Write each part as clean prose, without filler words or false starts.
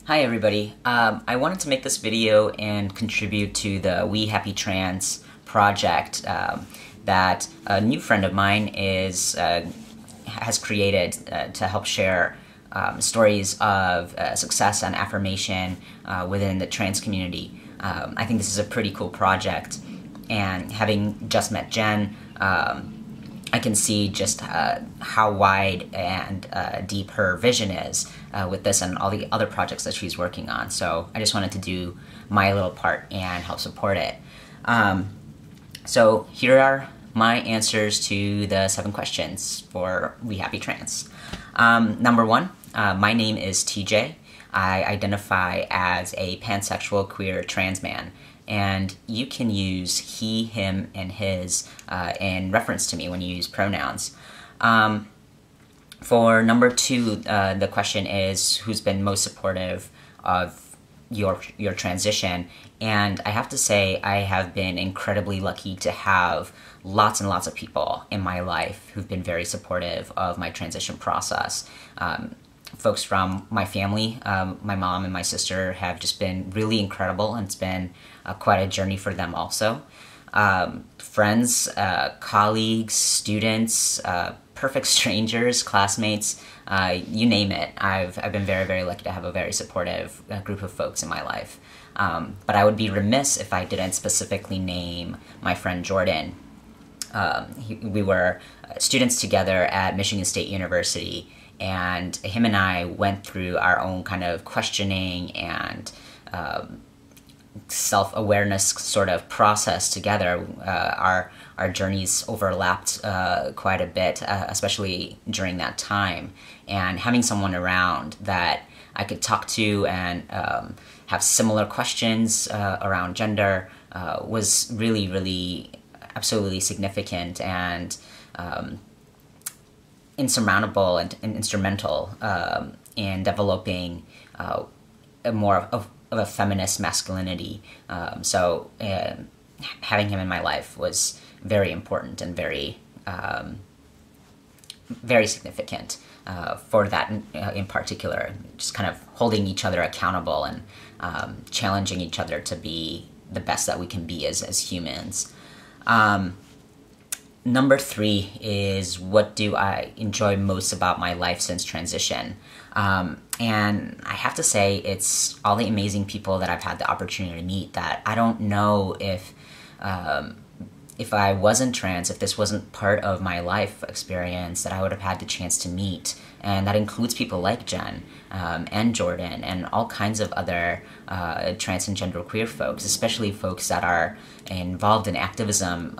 Hi everybody. I wanted to make this video and contribute to the We Happy Trans project that a new friend of mine has created to help share stories of success and affirmation within the trans community. I think this is a pretty cool project, and having just met Jen, I can see just how wide and deep her vision is with this and all the other projects that she's working on. So I just wanted to do my little part and help support it. So here are my answers to the 7 questions for We Happy Trans. Number 1, my name is TJ. I identify as a pansexual queer trans man, and you can use he, him, and his in reference to me when you use pronouns. For number 2, the question is who's been most supportive of your transition, and I have to say I have been incredibly lucky to have lots and lots of people in my life who've been very supportive of my transition process. Folks from my family, my mom and my sister, have just been really incredible, and it's been quite a journey for them also. Friends, colleagues, students, perfect strangers, classmates, you name it. I've been very, very lucky to have a very supportive group of folks in my life. But I would be remiss if I didn't specifically name my friend Jordan. We were students together at Michigan State University, and him and I went through our own kind of questioning and self-awareness sort of process together. Our journeys overlapped quite a bit, especially during that time. And having someone around that I could talk to and have similar questions around gender was really, really absolutely significant and insurmountable and instrumental in developing more of a feminist masculinity. So having him in my life was very important and very, very significant for that in particular. Just kind of holding each other accountable and challenging each other to be the best that we can be as humans. Number 3 is what do I enjoy most about my life since transition? And I have to say it's all the amazing people that I've had the opportunity to meet that I don't know if I wasn't trans, if this wasn't part of my life experience, that I would have had the chance to meet. And that includes people like Jen and Jordan and all kinds of other trans and genderqueer folks, especially folks that are involved in activism,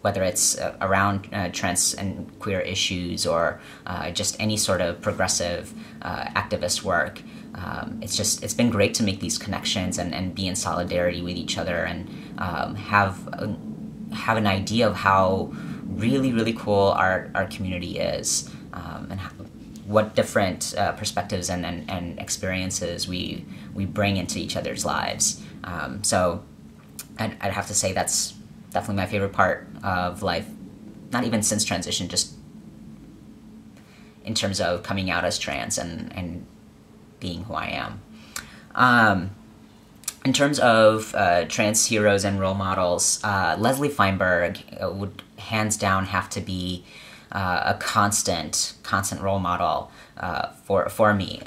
whether it's around trans and queer issues or just any sort of progressive activist work. It's been great to make these connections and be in solidarity with each other and have an idea of how really, really cool our community is, and what different perspectives and experiences we bring into each other's lives. So I'd have to say that's definitely my favorite part of life, not even since transition, just in terms of coming out as trans and being who I am. In terms of trans heroes and role models, Leslie Feinberg would hands down have to be a constant role model for me.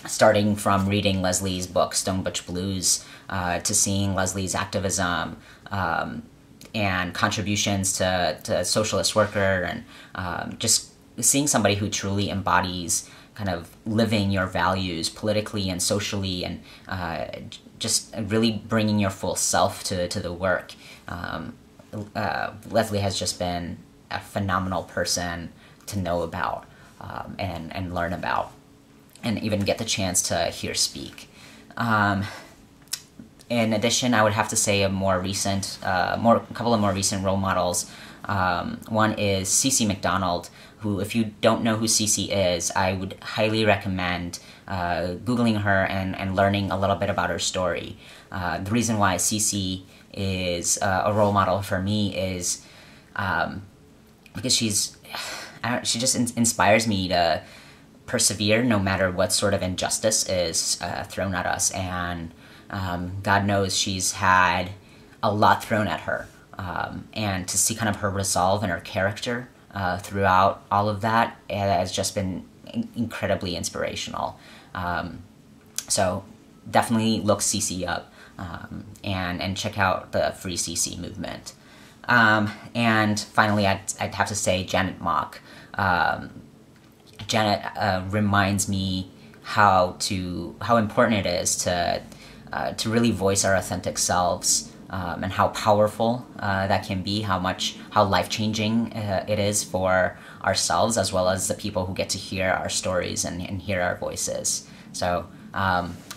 Starting from reading Leslie's book, Stone Butch Blues, to seeing Leslie's activism and contributions to socialist worker, and just seeing somebody who truly embodies kind of living your values politically and socially, and just really bringing your full self to the work. Leslie has just been a phenomenal person to know about and learn about, and even get the chance to hear speak. In addition, I would have to say a couple of more recent role models. One is Cece McDonald, who, if you don't know who Cece is, I would highly recommend Googling her and learning a little bit about her story. The reason why Cece is a role model for me is because she just inspires me to persevere no matter what sort of injustice is thrown at us. And God knows she's had a lot thrown at her. And to see kind of her resolve and her character throughout all of that has just been incredibly inspirational. So definitely look CC up and check out the Free CC movement. And finally, I'd have to say Janet Mock. Janet reminds me how important it is to really voice our authentic selves, and how powerful that can be, how life-changing it is for ourselves as well as the people who get to hear our stories and hear our voices. So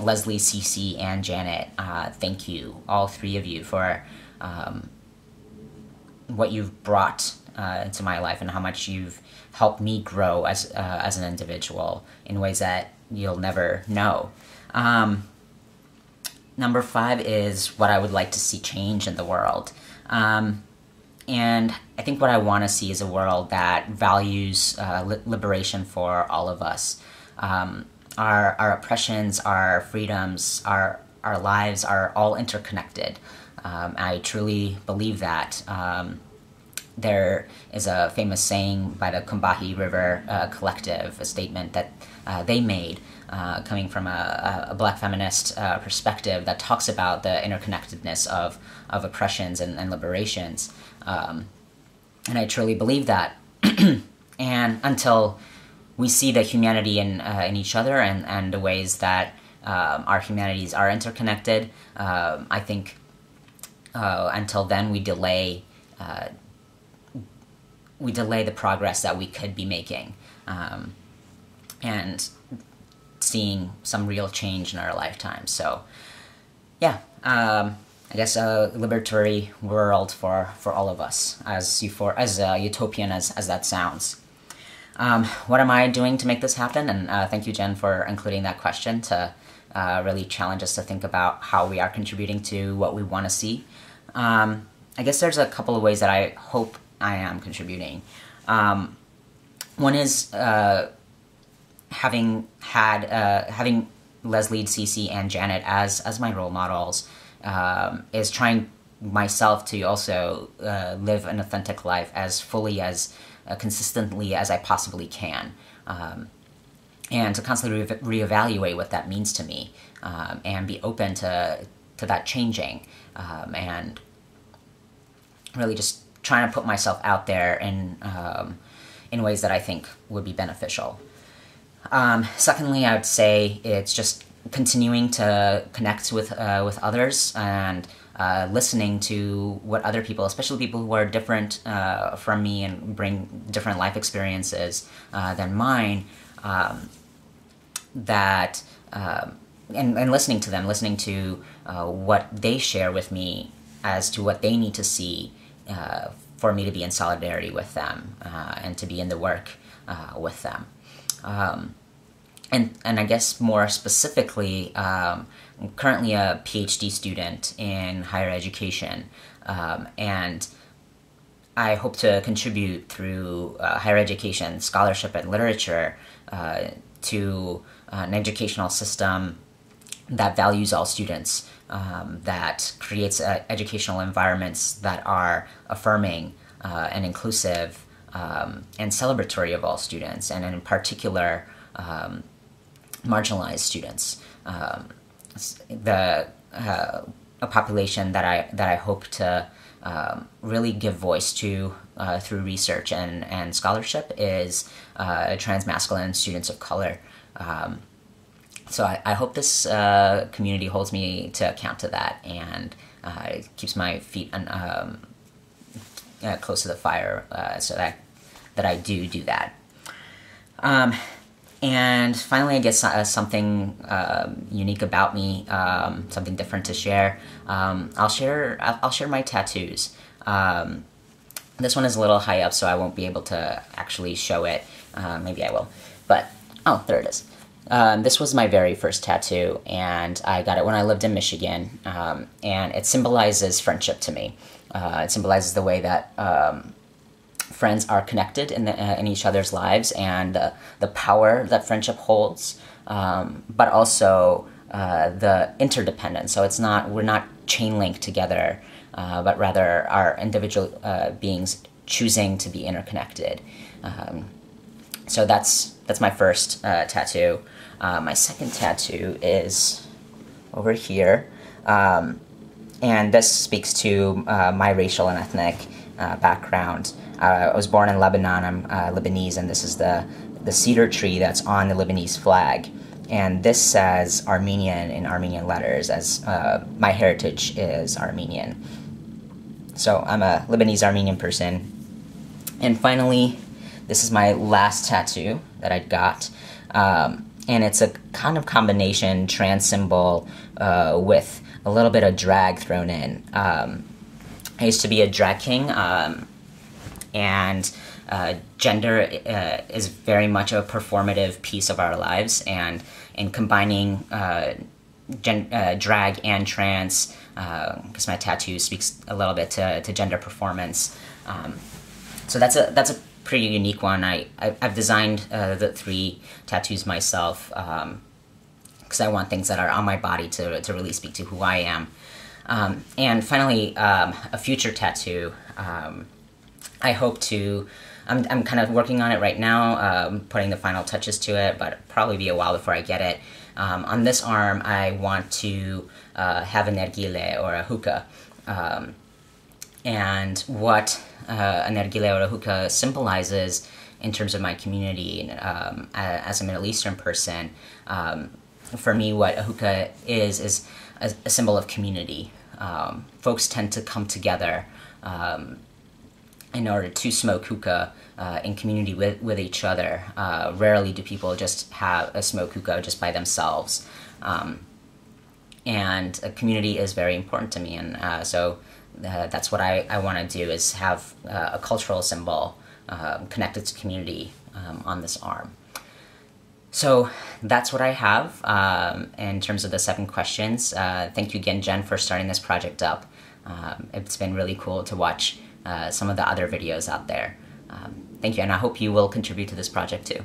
Leslie, Cece, and Janet, thank you, all three of you, for what you've brought into my life and how much you've helped me grow as an individual in ways that you'll never know. Number 5 is what I would like to see change in the world. And I think what I want to see is a world that values liberation for all of us. Our oppressions, our freedoms, our lives are all interconnected. I truly believe that. There is a famous saying by the Combahee River Collective, a statement that they made coming from a Black feminist perspective that talks about the interconnectedness of oppressions and liberations. And I truly believe that. And until we see the humanity in each other and the ways that our humanities are interconnected, I think until then we delay the progress that we could be making, and seeing some real change in our lifetime. So, yeah, I guess a liberatory world for all of us, as utopian as that sounds. What am I doing to make this happen? And thank you, Jen, for including that question to really challenge us to think about how we are contributing to what we want to see. I guess there's a couple of ways that I hope I am contributing. One is having Leslie, Cece, and Janet as my role models, is trying myself to also live an authentic life as fully, as consistently as I possibly can, and to constantly reevaluate what that means to me, and be open to that changing, and really just trying to put myself out there in ways that I think would be beneficial. Secondly, I would say it's just continuing to connect with others and listening to what other people, especially people who are different from me and bring different life experiences than mine, and listening to them, listening to what they share with me as to what they need to see for me to be in solidarity with them and to be in the work with them. And I guess more specifically, I'm currently a PhD student in higher education, and I hope to contribute through higher education, scholarship, and literature to an educational system that values all students, that creates educational environments that are affirming and inclusive and celebratory of all students, and in particular marginalized students. A population that I hope to really give voice to through research and scholarship is transmasculine students of color. So I hope this community holds me to account to that, and it keeps my feet close to the fire, so that I do that. And finally, I guess something unique about me, something different to share. I'll share my tattoos. This one is a little high up, so I won't be able to actually show it. Maybe I will, but oh, there it is. This was my very first tattoo, and I got it when I lived in Michigan, and it symbolizes friendship to me. It symbolizes the way that friends are connected in each other's lives, and the power that friendship holds, but also the interdependence. So we're not chain linked together, but rather our individual beings choosing to be interconnected. So that's my first tattoo. My second tattoo is over here, and this speaks to my racial and ethnic background. I was born in Lebanon. I'm Lebanese, and this is the cedar tree that's on the Lebanese flag. And this says Armenian in Armenian letters, as my heritage is Armenian. So I'm a Lebanese Armenian person. And finally, this is my last tattoo that I got. And it's a kind of combination trans symbol with a little bit of drag thrown in. I used to be a drag king, and gender is very much a performative piece of our lives, and in combining drag and trans, because my tattoo speaks a little bit to gender performance. So that's a pretty unique one. I've designed the 3 tattoos myself, because I want things that are on my body to really speak to who I am. And finally, a future tattoo. I hope to. I'm kind of working on it right now, putting the final touches to it, but it'll probably be a while before I get it. On this arm, I want to have a nargile, or a hookah. And what a nargile or a hookah symbolizes in terms of my community as a Middle Eastern person, for me, what a hookah is a symbol of community. Folks tend to come together in order to smoke hookah in community with each other. Rarely do people just have a smoke hookah just by themselves. And a community is very important to me, and so that's what I want to do, is have a cultural symbol connected to community on this arm. So that's what I have in terms of the 7 questions. Thank you again, Jen, for starting this project up. It's been really cool to watch some of the other videos out there. Thank you, and I hope you will contribute to this project too.